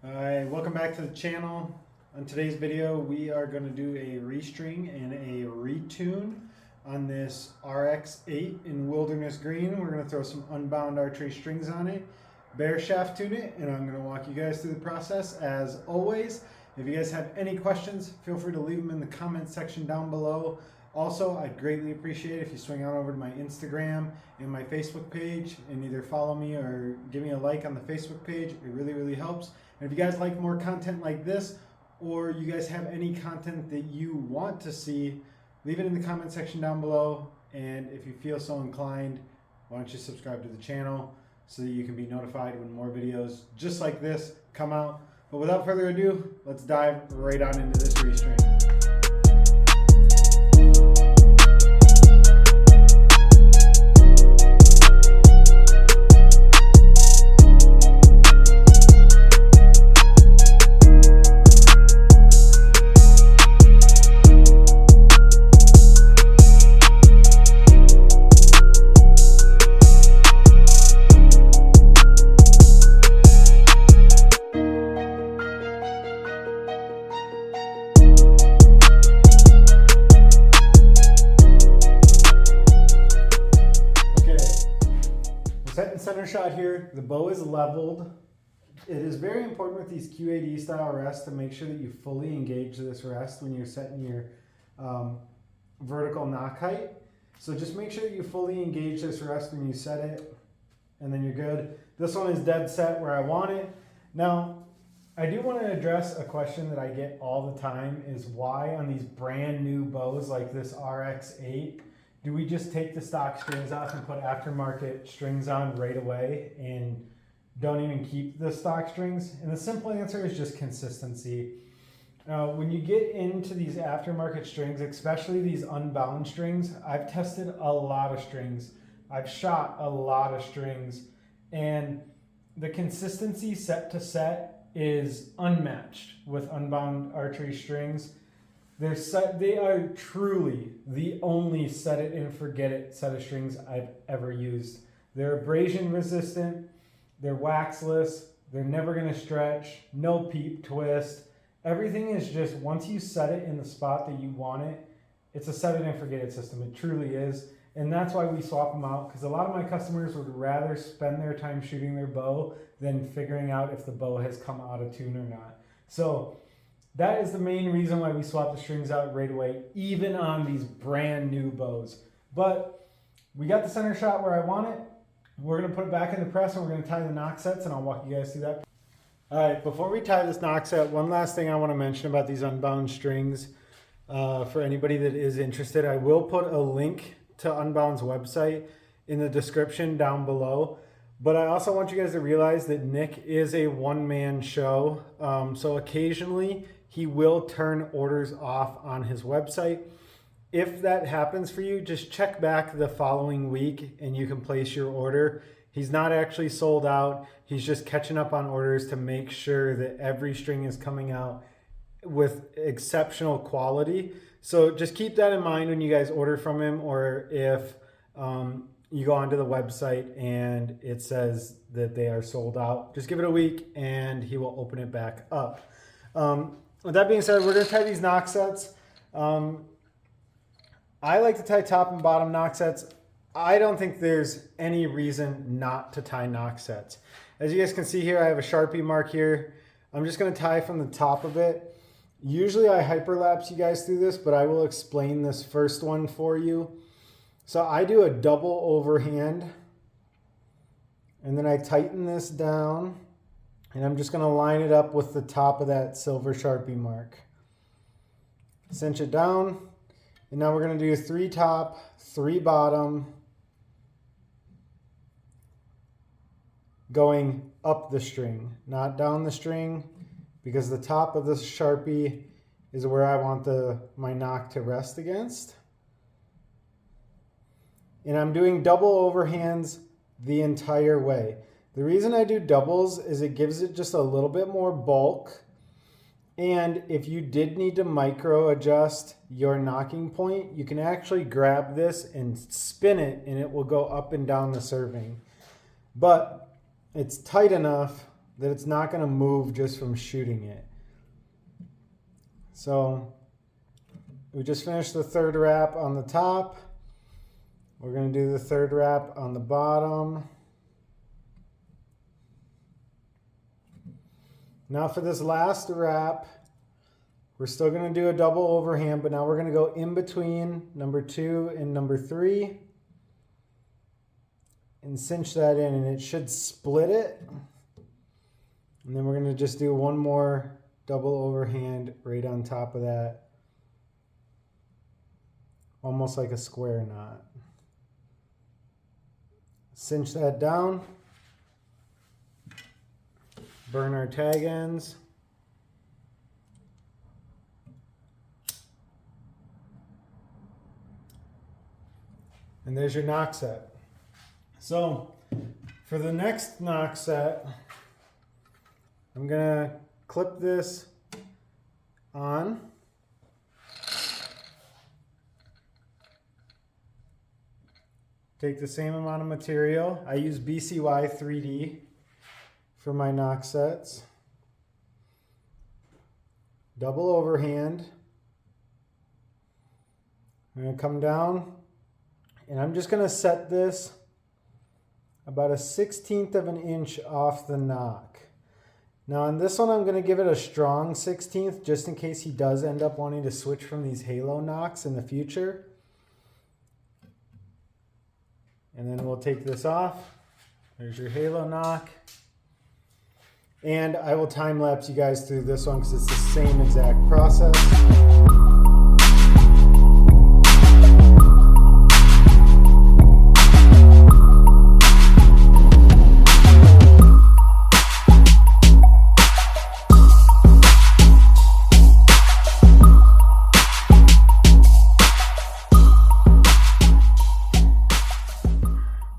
Alright, welcome back to the channel. On today's video we are going to do a restring and a retune on this RX-8 in Wilderness Green. We're going to throw some unbound archery strings on it, bare shaft tune it, and I'm going to walk you guys through the process as always. If you guys have any questions, feel free to leave them in the comment section down below. Also, I'd greatly appreciate it if you swing on over to my Instagram and my Facebook page and either follow me or give me a like on the Facebook page. It really helps. And if you guys like more content like this, or you guys have any content that you want to see, leave it in the comment section down below. And if you feel so inclined, why don't you subscribe to the channel so that you can be notified when more videos just like this come out. But without further ado, let's dive right on into this restring. Setting center shot here, the bow is leveled. It is very important with these QAD style rests to make sure that you fully engage this rest when you're setting your vertical knock height. So just make sure that you fully engage this rest when you set it, and then you're good. This one is dead set where I want it. Now, I do want to address a question that I get all the time is why on these brand new bows like this RX-8, do we just take the stock strings off and put aftermarket strings on right away and don't even keep the stock strings? And the simple answer is just consistency. When you get into these aftermarket strings, especially these unbound strings, I've tested a lot of strings. I've shot a lot of strings, and the consistency set to set is unmatched with unbound archery strings. They are truly the only set it and forget it set of strings I've ever used. They're abrasion resistant, they're waxless, they're never going to stretch, no peep twist. Everything is just, once you set it in the spot that you want it, it's a set it and forget it system. It truly is. And that's why we swap them out, because a lot of my customers would rather spend their time shooting their bow than figuring out if the bow has come out of tune or not. So that is the main reason why we swap the strings out right away, even on these brand new bows. But we got the center shot where I want it. We're going to put it back in the press and we're going to tie the knock sets, and I'll walk you guys through that. All right, before we tie this knock set, one last thing I want to mention about these unbound strings. For anybody that is interested, I will put a link to Unbound's website in the description down below. But I also want you guys to realize that Nick is a one-man show. So occasionally he will turn orders off on his website. If that happens for you, just check back the following week and you can place your order. He's not actually sold out. He's just catching up on orders to make sure that every string is coming out with exceptional quality. So just keep that in mind when you guys order from him, or if you go onto the website and it says that they are sold out, just give it a week and he will open it back up. With that being said, we're going to tie these knock sets. I like to tie top and bottom knock sets. I don't think there's any reason not to tie knock sets. As you guys can see here, I have a Sharpie mark here. I'm just going to tie from the top of it. Usually I hyperlapse you guys through this, but I will explain this first one for you. So I do a double overhand, and then I tighten this down, and I'm just going to line it up with the top of that silver Sharpie mark. Cinch it down, and now we're going to do 3 top, 3 bottom, going up the string, not down the string, because the top of this Sharpie is where I want my knock to rest against. And I'm doing double overhands the entire way. The reason I do doubles is it gives it just a little bit more bulk. And if you did need to micro adjust your knocking point, you can actually grab this and spin it and it will go up and down the serving. But it's tight enough that it's not going to move just from shooting it. So we just finished the third wrap on the top. We're going to do the third wrap on the bottom. Now for this last wrap, we're still going to do a double overhand, but now we're going to go in between number 2 and number 3 and cinch that in, and it should split it. And then we're going to just do one more double overhand right on top of that, almost like a square knot. Cinch that down. Burn our tag ends. And there's your knock set. So for the next knock set, I'm gonna clip this on. Take the same amount of material. I use BCY 3D for my knock sets. Double overhand. I'm going to come down and I'm just going to set this about 1/16 of an inch off the knock. Now on this one I'm going to give it a strong 1/16 just in case he does end up wanting to switch from these halo knocks in the future. And then we'll take this off. There's your halo knock. And I will time lapse you guys through this one because it's the same exact process.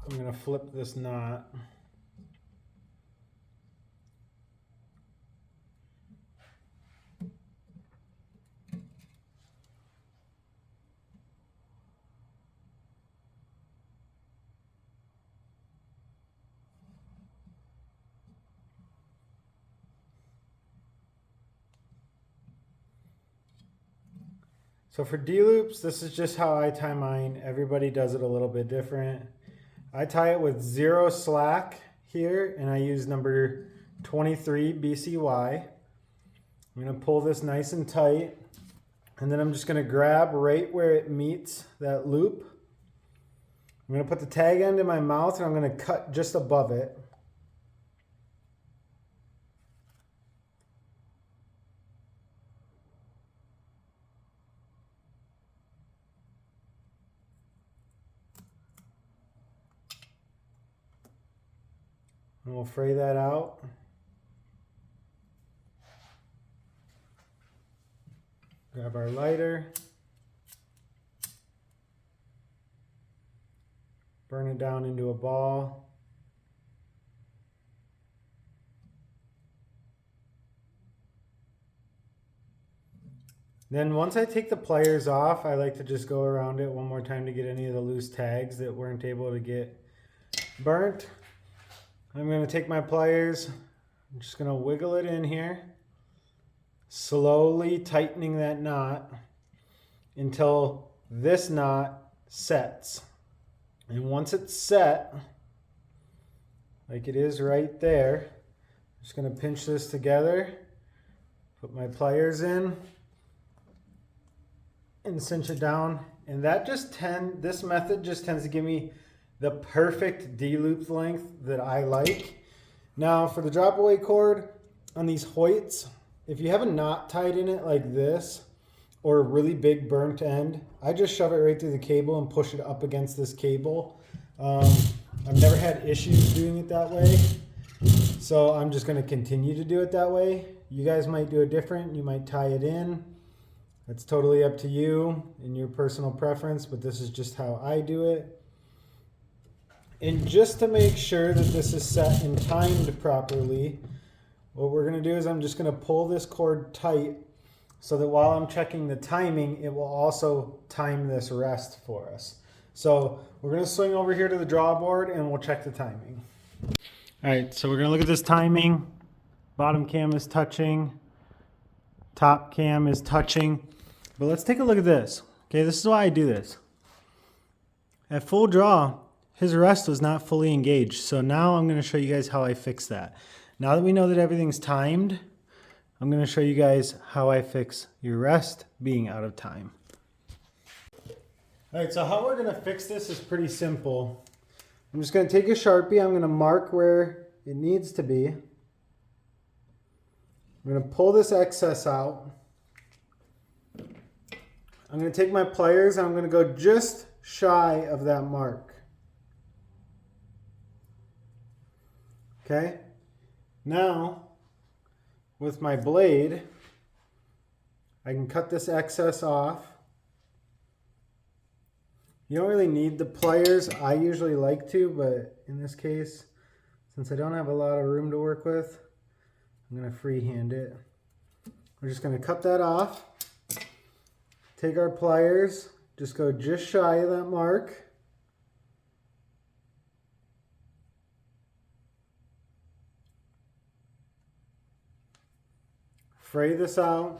I'm going to flip this knot. So for D-loops, this is just how I tie mine. Everybody does it a little bit different. I tie it with 0 slack here, and I use number 23 BCY. I'm gonna pull this nice and tight, and then I'm just gonna grab right where it meets that loop. I'm gonna put the tag end in my mouth, and I'm gonna cut just above it. And we'll fray that out. Grab our lighter. Burn it down into a ball. Then once I take the pliers off, I like to just go around it one more time to get any of the loose tags that weren't able to get burnt. I'm going to take my pliers, I'm just going to wiggle it in here, slowly tightening that knot until this knot sets. And once it's set, like it is right there, I'm just going to pinch this together, put my pliers in, and cinch it down. And that this method just tends to give me the perfect D-loop length that I like. Now for the drop away cord on these Hoyts, if you have a knot tied in it like this, or a really big burnt end, I just shove it right through the cable and push it up against this cable. I've never had issues doing it that way, so I'm just gonna continue to do it that way. You guys might do it different, you might tie it in. It's totally up to you and your personal preference, but this is just how I do it. And just to make sure that this is set and timed properly, what we're going to do is I'm just going to pull this cord tight so that while I'm checking the timing, it will also time this rest for us. So we're going to swing over here to the drawboard and we'll check the timing. All right, so we're going to look at this timing. Bottom cam is touching. Top cam is touching. But let's take a look at this. Okay, this is why I do this. At full draw, his rest was not fully engaged. So now I'm going to show you guys how I fix that. Now that we know that everything's timed, I'm going to show you guys how I fix your rest being out of time. All right, so how we're going to fix this is pretty simple. I'm just going to take a Sharpie. I'm going to mark where it needs to be. I'm going to pull this excess out. I'm going to take my pliers and I'm going to go just shy of that mark. Okay? Now, with my blade, I can cut this excess off. You don't really need the pliers. I usually like to, but in this case, since I don't have a lot of room to work with, I'm going to freehand it. We're just going to cut that off. Take our pliers, just go just shy of that mark. Fray this out.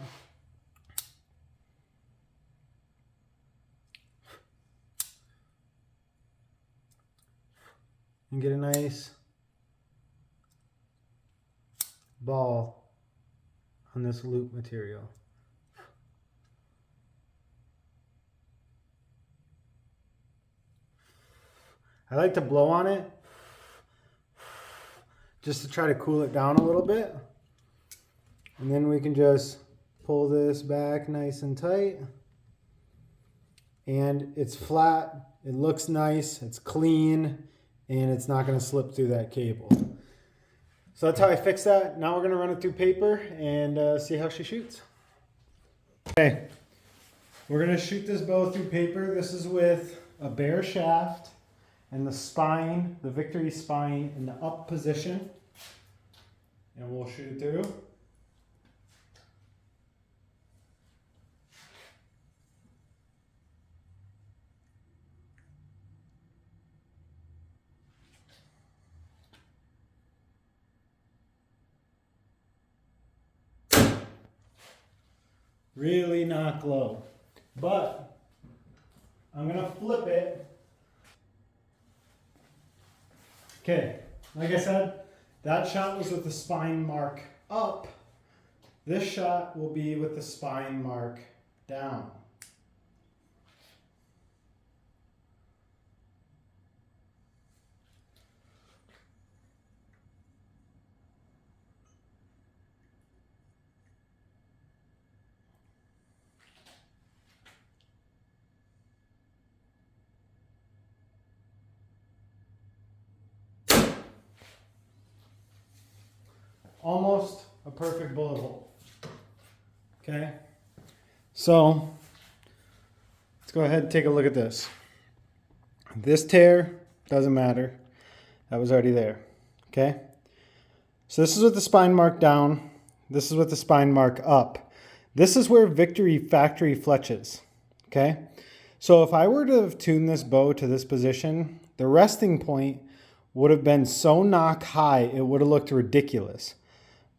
And get a nice ball on this loop material. I like to blow on it just to try to cool it down a little bit. And then we can just pull this back nice and tight. And it's flat, it looks nice, it's clean, and it's not going to slip through that cable. So that's how I fix that. Now we're going to run it through paper and see how she shoots. Okay, we're going to shoot this bow through paper. This is with a bare shaft and the spine, the Victory spine in the up position. And we'll shoot it through. Really knock low. But I'm going to flip it. Okay, like I said, that shot was with the spine mark up. This shot will be with the spine mark down. Almost a perfect bullet hole. Okay, so let's go ahead and take a look at this. This tear doesn't matter. That was already there. Okay, so this is with the spine mark down. This is with the spine mark up. This is where Victory factory fletches. Okay, so if I were to have tuned this bow to this position, the resting point would have been so knock high it would have looked ridiculous.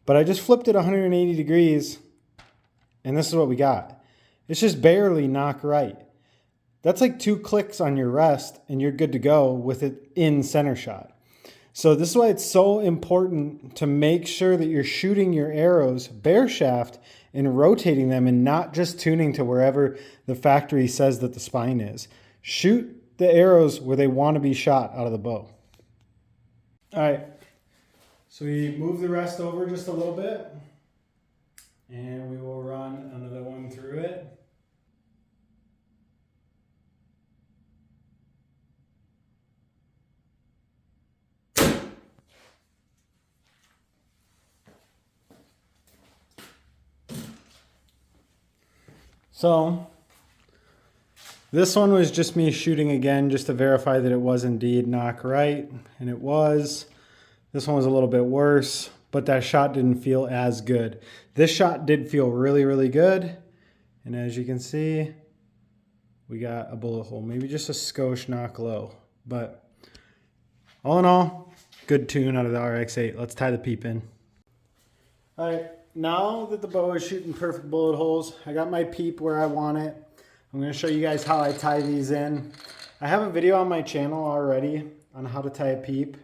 But I just flipped it 180 degrees, and this is what we got. It's just barely knock right. That's like 2 clicks on your rest, and you're good to go with it in center shot. So this is why it's so important to make sure that you're shooting your arrows bare shaft and rotating them and not just tuning to wherever the factory says that the spine is. Shoot the arrows where they want to be shot out of the bow. All right. So we move the rest over just a little bit, and we will run another one through it. So this one was just me shooting again just to verify that it was indeed knock right, and it was. This one was a little bit worse, but that shot didn't feel as good. This shot did feel really, really good. And as you can see, we got a bullet hole, maybe just a skosh knock low. But all in all, good tune out of the RX-8. Let's tie the peep in. All right, now that the bow is shooting perfect bullet holes, I got my peep where I want it. I'm going to show you guys how I tie these in. I have a video on my channel already on how to tie a peep,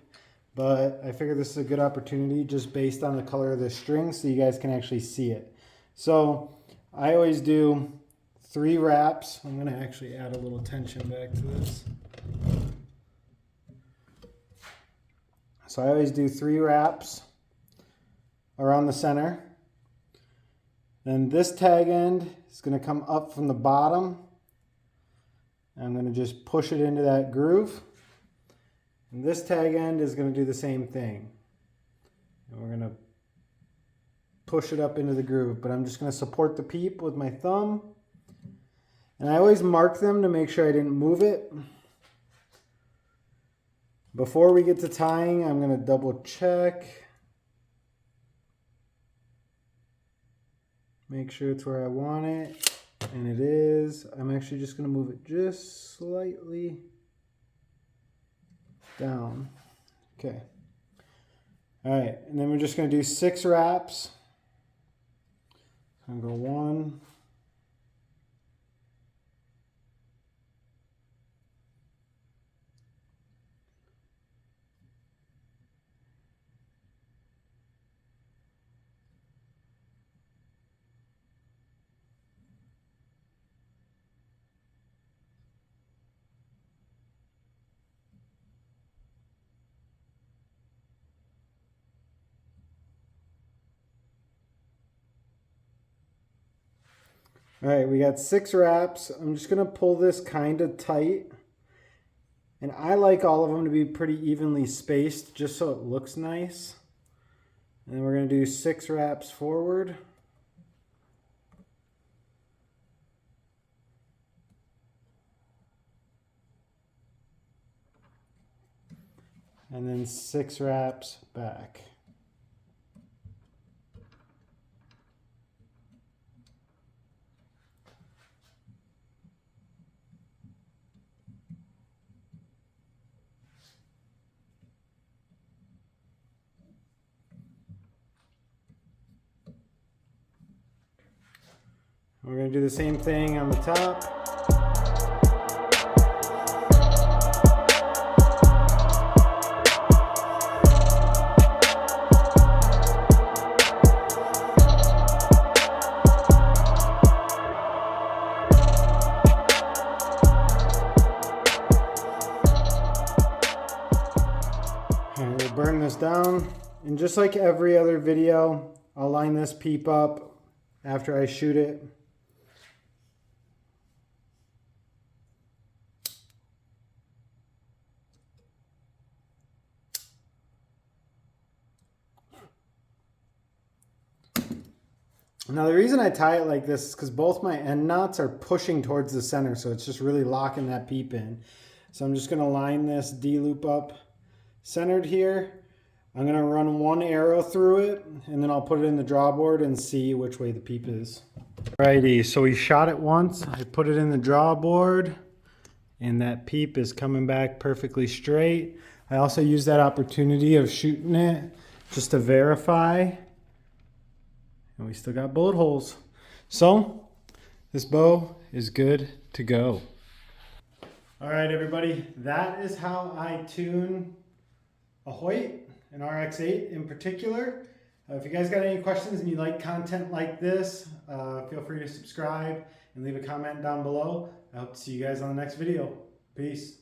but I figured this is a good opportunity just based on the color of the string so you guys can actually see it. So I always do 3 wraps. I'm going to actually add a little tension back to this. So I always do 3 wraps around the center. Then this tag end is going to come up from the bottom. I'm going to just push it into that groove. And this tag end is going to do the same thing. And we're going to push it up into the groove. But I'm just going to support the peep with my thumb. And I always mark them to make sure I didn't move it. Before we get to tying, I'm going to double check. Make sure it's where I want it, and it is. I'm actually just going to move it just slightly down. Okay. All right, and then we're just going to do 6 wraps. I'm going to go 1, 2. All right, we got 6 wraps. I'm just going to pull this kind of tight. And I like all of them to be pretty evenly spaced just so it looks nice. And then we're going to do 6 wraps forward. And then 6 wraps back. We're going to do the same thing on the top. And we'll burn this down. And just like every other video, I'll line this peep up after I shoot it. Now the reason I tie it like this is because both my end knots are pushing towards the center, so it's just really locking that peep in. So I'm just going to line this D-loop up centered here. I'm going to run 1 arrow through it, and then I'll put it in the drawboard and see which way the peep is. Alrighty, so we shot it once. I put it in the drawboard, and that peep is coming back perfectly straight. I also use that opportunity of shooting it just to verify. And we still got bullet holes. So this bow is good to go. All right, everybody, that is how I tune a Hoyt, an RX-8 in particular. If you guys got any questions and you like content like this, feel free to subscribe and leave a comment down below. I hope to see you guys on the next video. Peace.